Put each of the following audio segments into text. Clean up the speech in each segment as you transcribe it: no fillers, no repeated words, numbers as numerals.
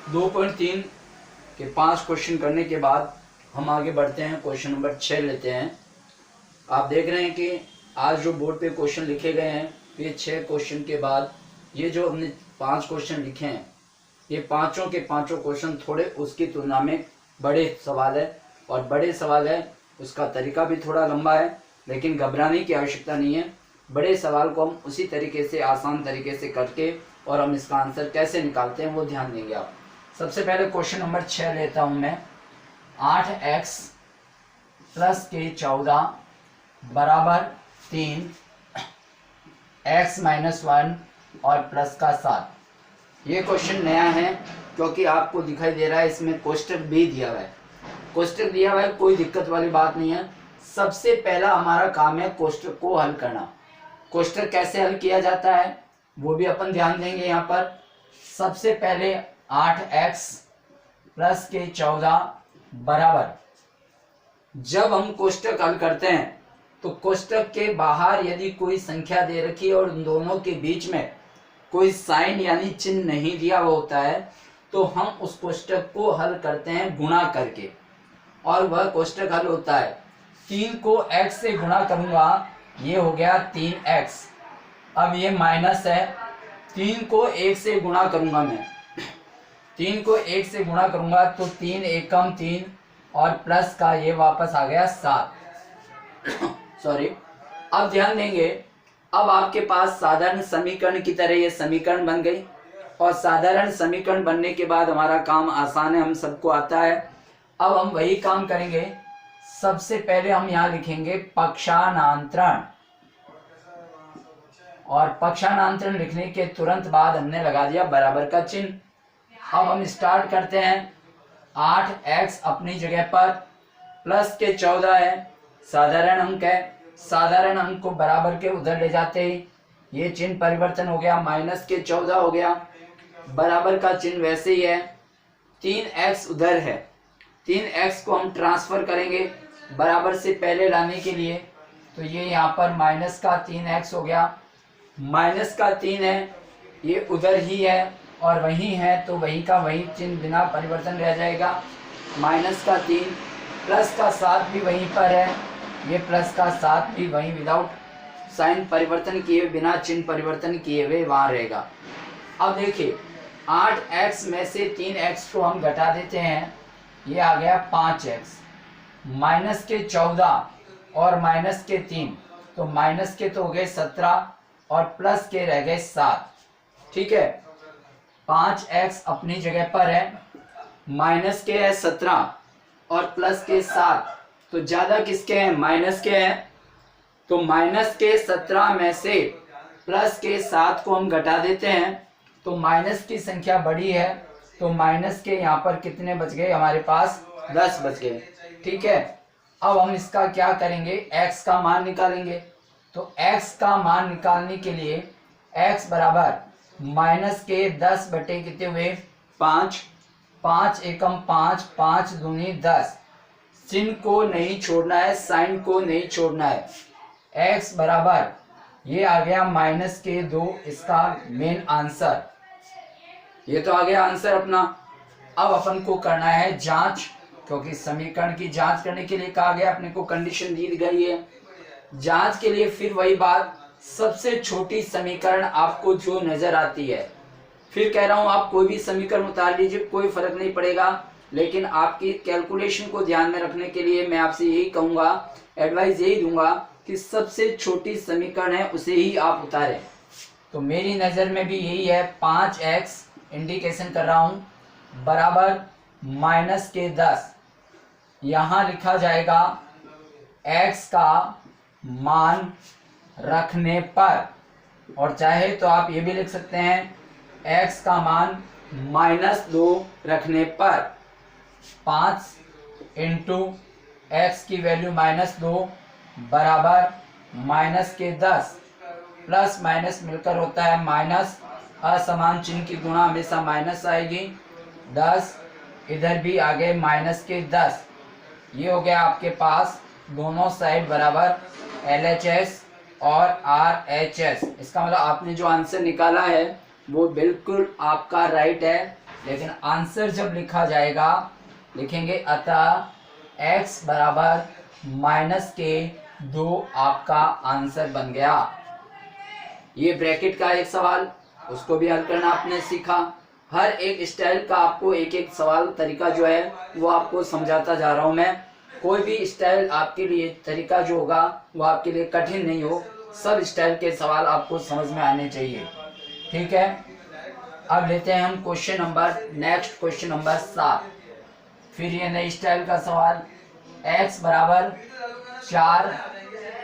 2.3 के 5 क्वेश्चन करने के बाद हम आगे बढ़ते हैं, क्वेश्चन नंबर 6 लेते हैं। आप देख रहे हैं कि आज जो बोर्ड पे क्वेश्चन लिखे गए हैं, ये 6 क्वेश्चन के बाद ये जो हमने 5 क्वेश्चन लिखे हैं, ये पांचों के पांचों क्वेश्चन थोड़े उसकी तुलना में बड़े सवाल है, और बड़े सवाल है उसका तरीका भी थोड़ा लंबा है, लेकिन घबराने की आवश्यकता नहीं है। बड़े सवाल को हम उसी तरीके से, आसान तरीके से करके और हम इसका आंसर कैसे निकालते हैं वो ध्यान देंगे आप। सबसे पहले क्वेश्चन नंबर 6 लेता हूं मैं। 8x प्लस के 14 बराबर 3, x माइनस 1 और प्लस का 7। ये क्वेश्चन नया है क्योंकि आपको दिखाई दे रहा है इसमें कोष्टक भी दिया हुआ है। कोष्टक दिया हुआ है, कोई दिक्कत वाली बात नहीं है। सबसे पहला हमारा काम है कोष्टक को हल करना। कोष्टक कैसे हल किया जाता है वो भी अपन ध्यान देंगे यहाँ पर। सबसे पहले 8x प्लस के 14 बराबर, जब हम कोष्टक हल करते हैं तो कोष्टक के बाहर यदि कोई संख्या दे रखी है और उन दोनों के बीच में कोई साइन यानी चिन्ह नहीं दिया हुआ होता है, तो हम उस कोष्टक को हल करते हैं गुणा करके, और वह कोष्टक हल होता है। 3 को x से गुणा करूंगा, ये हो गया 3x। अब ये माइनस है, 3 को 1 से गुणा करूंगा मैं, 3 को 1 से गुणा करूंगा तो 3 एकम 3 और प्लस का ये वापस आ गया 7। सॉरी। अब ध्यान देंगे, अब आपके पास साधारण समीकरण की तरह ये समीकरण बन गई, और साधारण समीकरण बनने के बाद हमारा काम आसान है, हम सबको आता है। अब हम वही काम करेंगे। सबसे पहले हम यहाँ लिखेंगे पक्षानांतरण, और पक्षानांतरण लिखने के तुरंत बाद हमने लगा दिया बराबर का चिन्ह। अब हम स्टार्ट करते हैं। 8x अपनी जगह पर, प्लस के 14 है, साधारण अंक है, साधारण अंक को बराबर के उधर ले जाते ही ये चिन्ह परिवर्तन हो गया, माइनस के 14 हो गया, बराबर का चिन्ह वैसे ही है। 3x उधर है, 3x को हम ट्रांसफर करेंगे बराबर से पहले लाने के लिए, तो ये यहाँ पर माइनस का 3x हो गया, माइनस का 3 है, ये उधर ही है और वही है, तो वही का वही चिन्ह बिना परिवर्तन रह जाएगा। माइनस का 3, प्लस का 7 भी वहीं पर है, ये प्लस का 7 भी वहीं विदाउट साइन परिवर्तन किए, बिना चिन्ह परिवर्तन किए हुए वहाँ रहेगा। अब देखिए 8x में से 3x को हम घटा देते हैं, ये आ गया 5x, माइनस के 14 और माइनस के 3, तो माइनस के तो हो गए 17 और प्लस के रह गए 7। ठीक है, 5x अपनी जगह पर है, माइनस के है 17 और प्लस के 7, तो ज्यादा किसके हैं, माइनस के हैं, तो माइनस के 17 में से प्लस के 7 को हम घटा देते हैं, तो माइनस की संख्या बड़ी है, तो माइनस के यहाँ पर कितने बच गए हमारे पास, 10 बच गए। ठीक है, अब हम इसका क्या करेंगे, x का मान निकालेंगे। तो x का मान निकालने के लिए x बराबर माइनस के 10 बटे कितने हुए, 5, 5 एकम 5, 5 दूनी 10, चिन्ह को नहीं छोड़ना है, साइन को नहीं छोड़ना है। x बराबर ये आ गया माइनस के 2, इसका मेन आंसर, ये तो आ गया आंसर अपना। अब अपन को करना है जांच, क्योंकि समीकरण की जांच करने के लिए कहा गया, अपने को कंडीशन दी गई है। जांच के लिए फिर वही बात, सबसे छोटी समीकरण आपको जो नजर आती है, फिर कह रहा हूं आप कोई भी समीकरण उतार लीजिए, कोई फर्क नहीं पड़ेगा, लेकिन आपकी कैलकुलेशन को ध्यान में रखने के लिए मैं आपसे यही कहूंगा, एडवाइस यही दूंगा कि सबसे छोटी समीकरण है उसे ही आप उतारें। तो मेरी नजर में भी यही है, 5x इंडिकेशन कर रहा हूं बराबर माइनस के 10, यहां लिखा जाएगा x का मान रखने पर, और चाहे तो आप ये भी लिख सकते हैं x का मान -2 रखने पर। 5 इंटू एक्स की वैल्यू -2 बराबर माइनस के 10, प्लस माइनस मिलकर होता है माइनस, असमान चिन्ह की गुणा हमेशा माइनस आएगी, 10 इधर भी आ गए माइनस के 10। ये हो गया आपके पास दोनों साइड बराबर LHS और RHS। इसका मतलब आपने जो आंसर निकाला है वो बिल्कुल आपका राइट है, लेकिन आंसर जब लिखा जाएगा लिखेंगे अतः x बराबर -2 आपका आंसर बन गया। ये ब्रैकेट का एक सवाल, उसको भी हल करना आपने सीखा। हर एक स्टाइल का आपको एक एक सवाल तरीका जो है वो आपको समझाता जा रहा हूं मैं। कोई भी स्टाइल आपके लिए तरीका जो होगा वो आपके लिए कठिन नहीं हो, सब स्टाइल के सवाल आपको समझ में आने चाहिए। ठीक है, अब लेते हैं हम क्वेश्चन नंबर 7। फिर ये नई स्टाइल का सवाल, x बराबर 4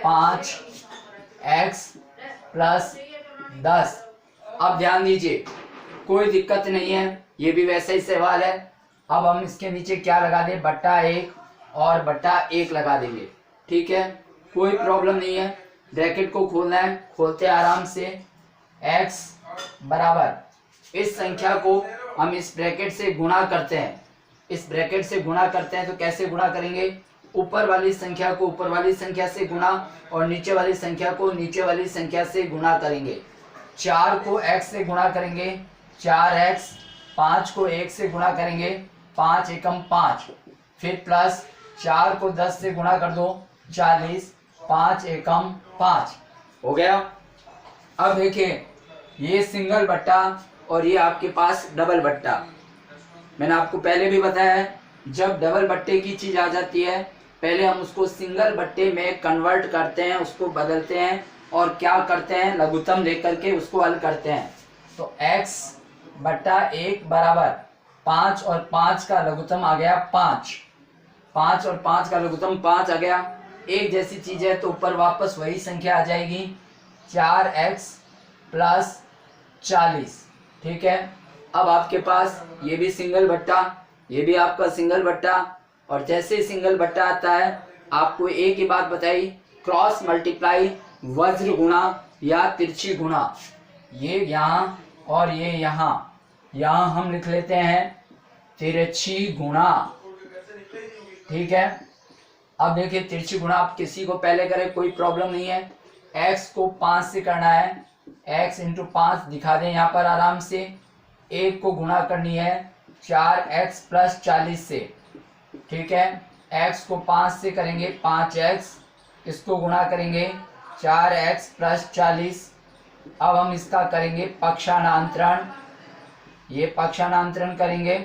5 x प्लस 10। अब ध्यान दीजिए, कोई दिक्कत नहीं है, ये भी वैसा ही सवाल है। अब हम इसके नीचे क्या लगा दें, बट्टा 1 और बट्टा 1 लगा देंगे। ठीक है, कोई प्रॉब्लम नहीं है। ब्रैकेट को खोलना है, खोलते आराम से। x बराबर इस संख्या को हम इस ब्रैकेट से गुणा करते हैं, इस ब्रैकेट से गुणा करते हैं। तो कैसे गुणा करेंगे, ऊपर वाली संख्या को ऊपर वाली संख्या से गुणा और नीचे वाली संख्या को नीचे वाली संख्या से गुणा करेंगे। 4 को x से गुणा करेंगे 4x, 5 को 1 से गुणा करेंगे 5 एकम 5, फिर प्लस 4 को 10 से गुणा कर दो 40, 5 एकम 5 हो गया। अब देखिए, ये सिंगल बट्टा और ये आपके पास डबल बट्टा। मैंने आपको पहले भी बताया है, जब डबल बट्टे की चीज आ जाती है पहले हम उसको सिंगल बट्टे में कन्वर्ट करते हैं, उसको बदलते हैं और क्या करते हैं, लघुत्तम लेकर के उसको हल करते हैं। तो x बट्टा 1 बराबर 5 और 5 का लघुत्तम आ गया 5, 5 और 5 का लघुत्तम 5 आ गया। एक जैसी चीज है तो ऊपर वापस वही संख्या आ जाएगी 4x प्लस 40। ठीक है, अब आपके पास ये भी सिंगल बट्टा, ये भी आपका सिंगल बट्टा। और जैसे ही सिंगल बट्टा आता है आपको एक ही बात बताई, क्रॉस मल्टीप्लाई, वज्र गुणा या तिरछी गुणा। ये यहाँ और ये यहाँ हम लिख लेते हैं तिरछी गुणा। ठीक है, अब देखिए तिरछी गुणा आप किसी को पहले करें कोई प्रॉब्लम नहीं है। x को 5 से करना है, x इंटू 5 दिखा दें यहाँ पर आराम से। 1 को गुणा करनी है 4x प्लस 40 से। ठीक है, x को 5 से करेंगे 5x, इसको गुणा करेंगे 4x प्लस 40। अब हम इसका करेंगे पक्षांतरण, ये पक्षांतरण करेंगे।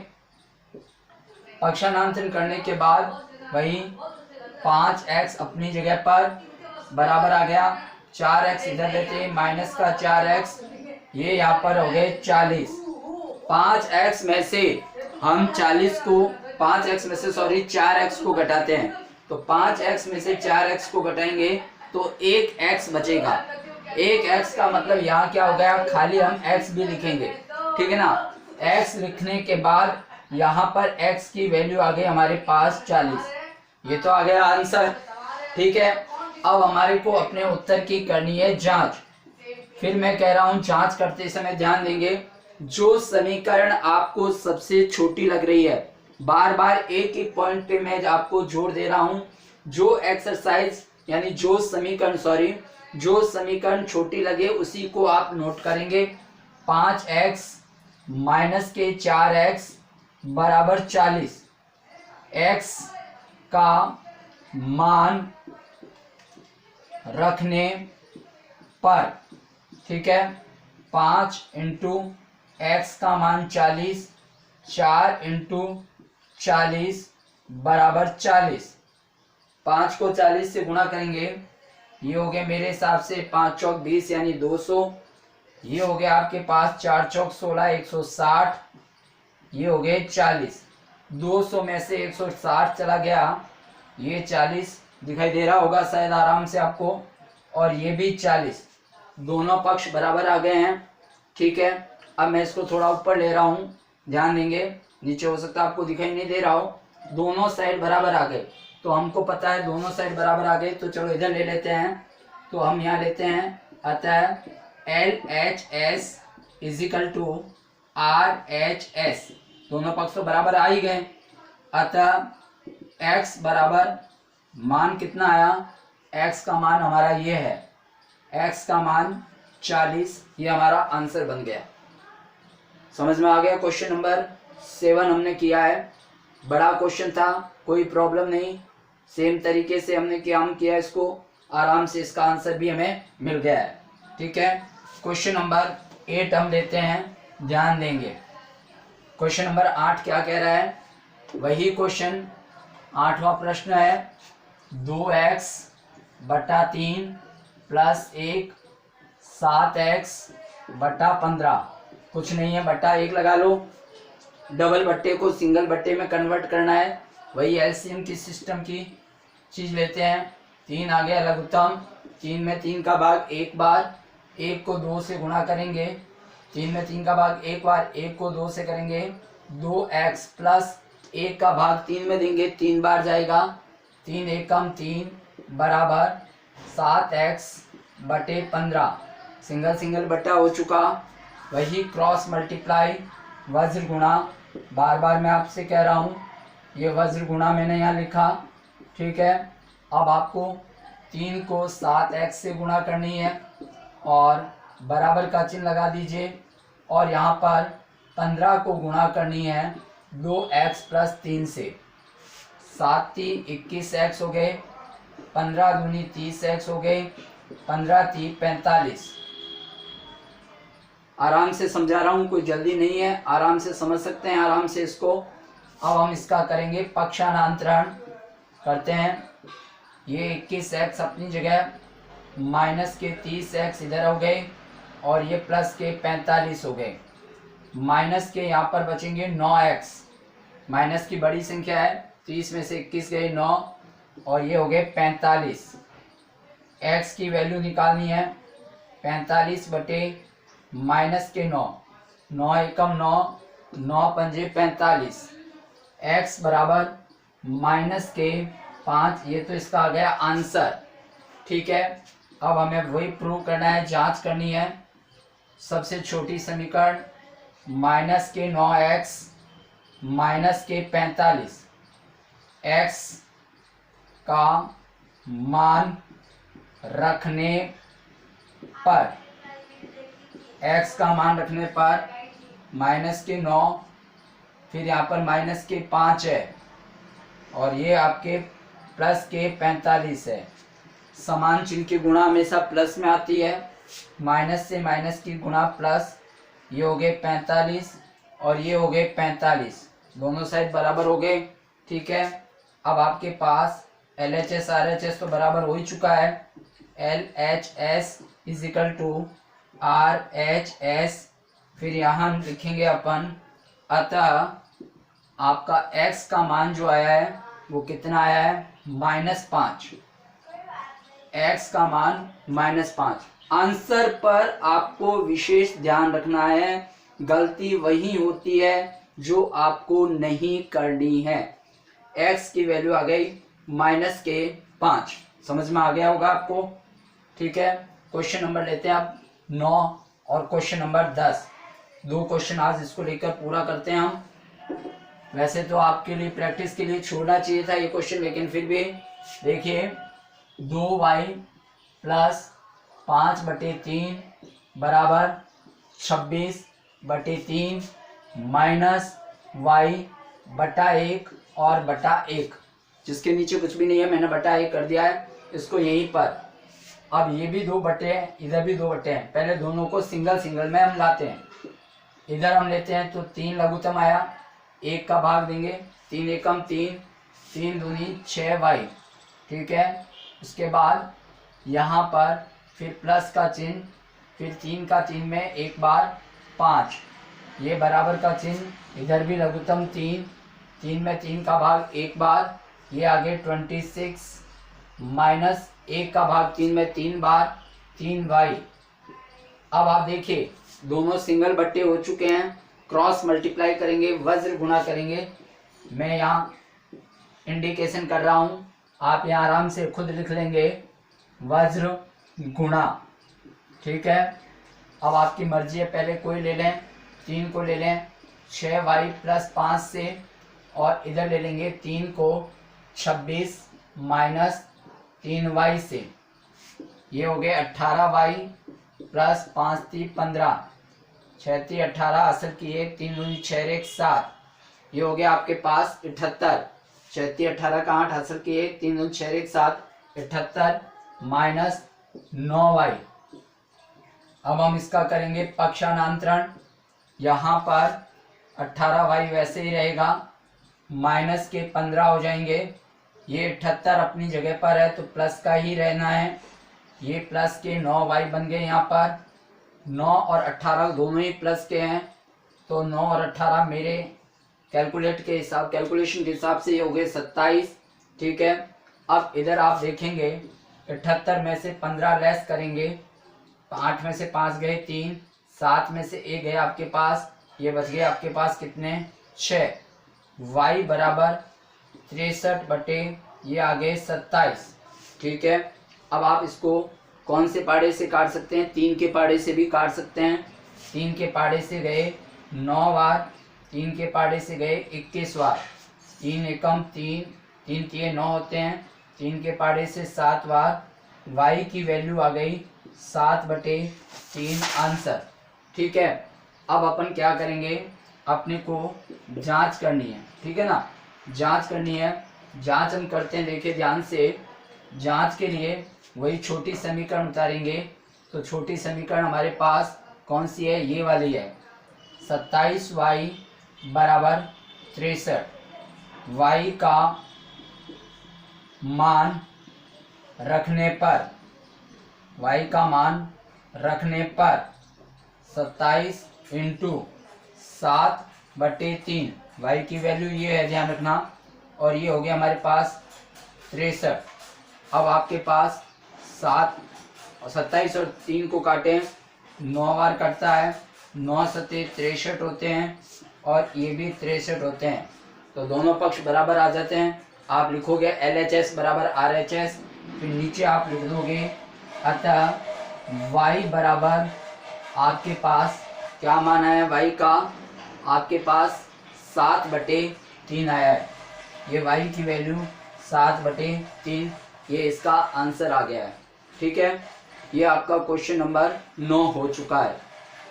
पक्षांतरण करने के बाद वही 5x अपनी जगह पर बराबर आ गया, 4x इधर लेते हैं माइनस का 4x, ये यहाँ पर हो गए 40। 5x में से हम 40 को 5x में से 4x को घटाते हैं, तो 5x में से 4x को घटाएंगे तो 1x बचेगा। 1x का मतलब यहाँ क्या हो गया, खाली हम x भी लिखेंगे। ठीक है ना, x लिखने के बाद यहाँ पर x की वैल्यू आ गई हमारे पास 40। ये तो आ गया आंसर। ठीक है, अब हमारे को अपने उत्तर की करनी है जांच। फिर मैं कह रहा हूं जांच करते समय ध्यान देंगे, जो समीकरण आपको सबसे छोटी लग रही है, बार बार एक ही पॉइंट पे मैं आपको जोर दे रहा हूं, जो एक्सरसाइज यानी जो समीकरण छोटी लगे उसी को आप नोट करेंगे। 5x माइनस के 4x बराबर 40। x का मान रखने पर, ठीक है, 5 इंटू एक्स का मान 40, 4 इंटू 40 बराबर 40। 5 को 40 से गुणा करेंगे, ये हो गया मेरे हिसाब से 5 चौक 20 यानी 200। ये हो गया आपके पास 4 चौक 16 160, ये हो गए 40। 200 में से 160 चला गया, ये 40 दिखाई दे रहा होगा शायद आराम से आपको, और ये भी 40। दोनों पक्ष बराबर आ गए हैं। ठीक है, अब मैं इसको थोड़ा ऊपर ले रहा हूँ, ध्यान देंगे, नीचे हो सकता है आपको दिखाई नहीं दे रहा हो। दोनों साइड बराबर आ गए, तो हमको पता है दोनों साइड बराबर आ गए, तो चलो इधर ले लेते हैं। तो हम यहाँ लेते हैं, अतः LHS इजिकल टू RHS, दोनों पक्ष तो बराबर आ ही गए। अतः x बराबर मान कितना आया, x का मान हमारा ये है, x का मान 40, ये हमारा आंसर बन गया। समझ में आ गया क्वेश्चन नंबर 7 हमने किया है। बड़ा क्वेश्चन था, कोई प्रॉब्लम नहीं, सेम तरीके से हमने काम किया, इसको आराम से इसका आंसर भी हमें मिल गया है। ठीक है, क्वेश्चन नंबर 8 हम लेते हैं, ध्यान देंगे। क्वेश्चन नंबर 8 क्या कह रहा है, वही क्वेश्चन 8वां प्रश्न है। 2x बटा 3 प्लस 1 7x बटा 15, कुछ नहीं है, बटा 1 लगा लो। डबल बट्टे को सिंगल बट्टे में कन्वर्ट करना है, वही एलसीएम की सिस्टम की चीज लेते हैं। 3 आ गया लघुत्तम, 3 में 3 का भाग एक बार, 1 को 2 से गुणा करेंगे। 3 में 3 का भाग एक बार, 1 को 2 से करेंगे। 2x प्लस 1 का भाग 3 में देंगे, 3 बार जाएगा। 3 1 कम 3 बराबर 7x बटे 15, सिंगल सिंगल बट्टा हो चुका। वही क्रॉस मल्टीप्लाई वज्र गुणा, बार बार मैं आपसे कह रहा हूँ, ये वज्र गुणा मैंने यहाँ लिखा। ठीक है, अब आपको 3 को 7x से गुणा करनी है और बराबर का चिन्ह लगा दीजिए, और यहाँ पर 15 को गुणा करनी है 2x प्लस 3 से। 7 3 21x हो गए, 15 दूनी 30x हो गए, 15 3 45। आराम से समझा रहा हूँ, कोई जल्दी नहीं है, आराम से समझ सकते हैं आराम से इसको। अब हम इसका करेंगे पक्षांतरण, करते हैं। ये 21x अपनी जगह, माइनस के 30x इधर हो गए, और ये प्लस के 45 हो गए। माइनस के यहाँ पर बचेंगे 9x, माइनस की बड़ी संख्या है, 30 में से 21 गए 9, और ये हो गए 45। x की वैल्यू निकालनी है, 45 बटे माइनस के 9, 9 एकम 9, 9 पंजे 45, x बराबर माइनस के 5। ये तो इसका आ गया आंसर। ठीक है, अब हमें वही प्रूव करना है, जांच करनी है। सबसे छोटी समीकरण माइनस के 9x माइनस के 45, x का मान रखने पर, x का मान रखने पर माइनस के 9, फिर यहाँ पर माइनस के 5 है, और ये आपके प्लस के 45 है। समान चिन्ह की गुणा हमेशा प्लस में आती है, माइनस से माइनस की गुणा प्लस। ये हो गए 45 और ये हो गए 45, दोनों साइड बराबर हो गए। ठीक है, अब आपके पास LHS RHS तो बराबर हो ही चुका है। LHS is equal to RHS, फिर यहाँ लिखेंगे अपन, अतः आपका x का मान जो आया है वो कितना आया है, -5। x का मान -5। आंसर पर आपको विशेष ध्यान रखना है, गलती वही होती है जो आपको नहीं करनी है। x की वैल्यू आ गई -5, समझ में आ गया होगा आपको। ठीक है, क्वेश्चन नंबर लेते हैं आप 9 और क्वेश्चन नंबर 10। 2 क्वेश्चन आज इसको लेकर पूरा करते हैं हम। वैसे तो आपके लिए प्रैक्टिस के लिए छोड़ना चाहिए था ये क्वेश्चन, लेकिन फिर भी देखिए, 2y प्लस 5/3 बराबर 26/3 माइनस y/1 और बटा 1, जिसके नीचे कुछ भी नहीं है, मैंने बटा 1 कर दिया है इसको यहीं पर। अब ये भी 2 बटे हैं, इधर भी 2 बटे हैं, पहले दोनों को सिंगल सिंगल में हम लाते हैं। इधर हम लेते हैं तो 3 लघुत्तम आया, 1 का भाग देंगे, 3 एकम 3, 3 दूनी 6y। ठीक है, उसके बाद यहाँ पर फिर प्लस का चिन्ह, फिर 3 का 3 में एक बार 5, ये बराबर का चिन्ह, इधर भी लघुत्तम 3, 3 में 3 का भाग एक बार, ये आगे 26 माइनस 1 का भाग 3 में 3 बार 3y। अब आप देखिए दोनों सिंगल बट्टे हो चुके हैं, क्रॉस मल्टीप्लाई करेंगे, वज्र गुणा करेंगे। मैं यहाँ इंडिकेशन कर रहा हूँ, आप यहाँ आराम से खुद लिख लेंगे, वज्र गुणा। ठीक है, अब आपकी मर्जी है, पहले कोई ले लें, 3 को ले लें 6y प्लस 5 से, और इधर ले लेंगे 3 को 26 माइनस 3y से। ये हो गए 18y प्लस 5 3 15, 6 3 18, असल की 1, 3 दूनी 6 1 7, ये हो गया आपके पास 78, 36 18 का 8 हासिल किए, 3 दूनी 6 1 7, 78 माइनस 9y। अब हम इसका करेंगे पक्षांतरण। यहाँ पर 18y वैसे ही रहेगा, माइनस के 15 हो जाएंगे। ये 78 अपनी जगह पर है तो प्लस का ही रहना है। ये प्लस के 9y बन गए। यहाँ पर 9 और 18 दोनों ही प्लस के हैं तो 9 और 18 मेरे कैलकुलेशन के हिसाब से ये हो गए 27। ठीक है, अब इधर आप देखेंगे 78 में से 15 लेस करेंगे, 8 में से 5 गए 3, 7 में से 1 गए आपके पास, ये बच गए आपके पास कितने 6। y बराबर 63 बटे ये आ गए 27। ठीक है, अब आप इसको कौन से पाड़े से काट सकते हैं? 3 के पाड़े से भी काट सकते हैं। 3 के पाड़े से गए 9 बार, 3 के पाड़े से गए 21 बार, 3 एकम 3, 3 3 9 होते हैं, 3 के पाड़े से 7 बार। y की वैल्यू आ गई 7 बटे 3 आंसर। ठीक है, अब अपन क्या करेंगे, अपने को जांच करनी है। ठीक है ना, जांच करनी है। जांच हम करते हैं, देखिए ध्यान से। जांच के लिए वही छोटी समीकरण उतारेंगे। तो छोटी समीकरण हमारे पास कौन सी है? ये वाली है, 27y बराबर 63। y का मान रखने पर, y का मान रखने पर 27 इंटू 7 बटे 3, y की वैल्यू ये है, ध्यान रखना। और ये हो गया हमारे पास 63। अब आपके पास 7 और 27 और 3 को काटें, 9 बार कटता है, 9 सते 63 होते हैं और ये भी 63 होते हैं। तो दोनों पक्ष बराबर आ जाते हैं। आप लिखोगे LHS बराबर RHS, फिर नीचे आप लिख दोगे अतः y बराबर आपके पास क्या मान आया? y का आपके पास 7 बटे 3 आया है। ये y की वैल्यू 7 बटे 3, ये इसका आंसर आ गया है। ठीक है, ये आपका क्वेश्चन नंबर 9 हो चुका है।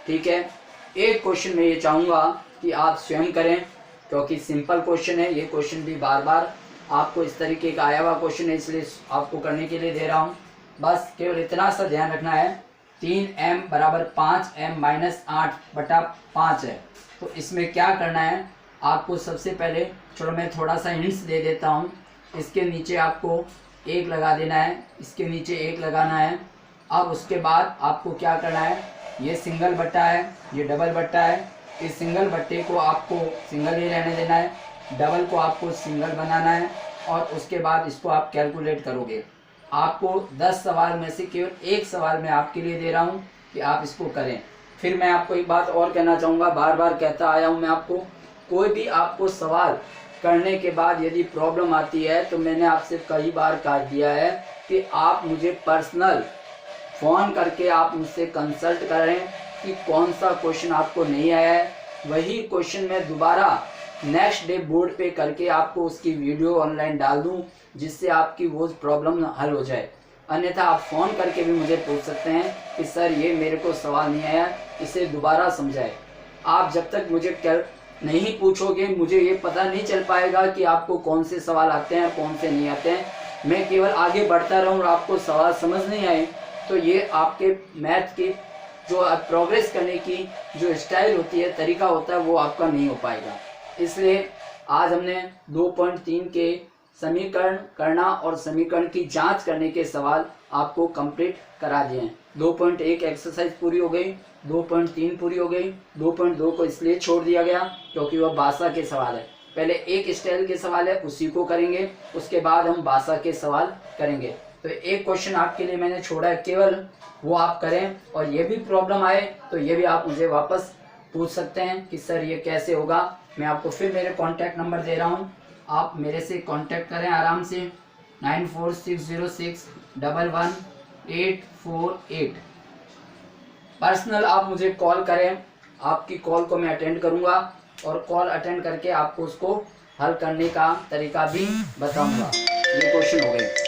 ठीक है, एक क्वेश्चन मैं ये चाहूँगा कि आप स्वयं करें, क्योंकि सिंपल क्वेश्चन है। ये क्वेश्चन भी बार बार आपको इस तरीके का आया हुआ क्वेश्चन है, इसलिए आपको करने के लिए दे रहा हूँ। बस केवल इतना सा ध्यान रखना है, 3m बराबर 5m माइनस 8 बटा 5 है। तो इसमें क्या करना है आपको? सबसे पहले चलो मैं थोड़ा सा हिंट्स दे देता हूँ। इसके नीचे आपको 1 लगा देना है, इसके नीचे 1 लगाना है। अब उसके बाद आपको क्या करना है, ये सिंगल बट्टा है, ये डबल बट्टा है। इस सिंगल बट्टे को आपको सिंगल ही रहने देना है, डबल को आपको सिंगल बनाना है और उसके बाद इसको आप कैलकुलेट करोगे। आपको 10 सवाल में से केवल 1 सवाल मैं आपके लिए दे रहा हूँ कि आप इसको करें। फिर मैं आपको एक बात और कहना चाहूँगा, बार बार कहता आया हूँ मैं आपको, कोई भी आपको सवाल करने के बाद यदि प्रॉब्लम आती है तो मैंने आपसे कई बार कह दिया है कि आप मुझे पर्सनल फ़ोन करके आप मुझसे कंसल्ट करें कि कौन सा क्वेश्चन आपको नहीं आया है। वही क्वेश्चन मैं दोबारा नेक्स्ट डे बोर्ड पे करके आपको उसकी वीडियो ऑनलाइन डाल दूं, जिससे आपकी वो प्रॉब्लम हल हो जाए। अन्यथा आप फ़ोन करके भी मुझे पूछ सकते हैं कि सर ये मेरे को सवाल नहीं आया, इसे दोबारा समझाए। आप जब तक मुझे नहीं पूछोगे मुझे ये पता नहीं चल पाएगा कि आपको कौन से सवाल आते हैं कौन से नहीं आते हैं। मैं केवल आगे बढ़ता रहूँ और आपको सवाल समझ नहीं आए तो ये आपके मैथ की जो प्रोग्रेस करने की जो स्टाइल होती है, तरीका होता है, वो आपका नहीं हो पाएगा। इसलिए आज हमने 2.3 के समीकरण करना और समीकरण की जांच करने के सवाल आपको कंप्लीट करा दिए हैं। 2.1 एक्सरसाइज पूरी हो गई, 2.3 पूरी हो गई। 2.2 को इसलिए छोड़ दिया गया क्योंकि वह भाषा के सवाल है। पहले एक स्टाइल के सवाल है, उसी को करेंगे, उसके बाद हम भाषा के सवाल करेंगे। तो एक क्वेश्चन आपके लिए मैंने छोड़ा है, केवल वो आप करें। और ये भी प्रॉब्लम आए तो ये भी आप मुझे वापस पूछ सकते हैं कि सर ये कैसे होगा। मैं आपको फिर मेरे कॉन्टैक्ट नंबर दे रहा हूँ, आप मेरे से कांटेक्ट करें आराम से 9460611848। पर्सनल आप मुझे कॉल करें, आपकी कॉल को मैं अटेंड करूंगा और कॉल अटेंड करके आपको उसको हल करने का तरीका भी बताऊंगा। ये क्वेश्चन हो गए।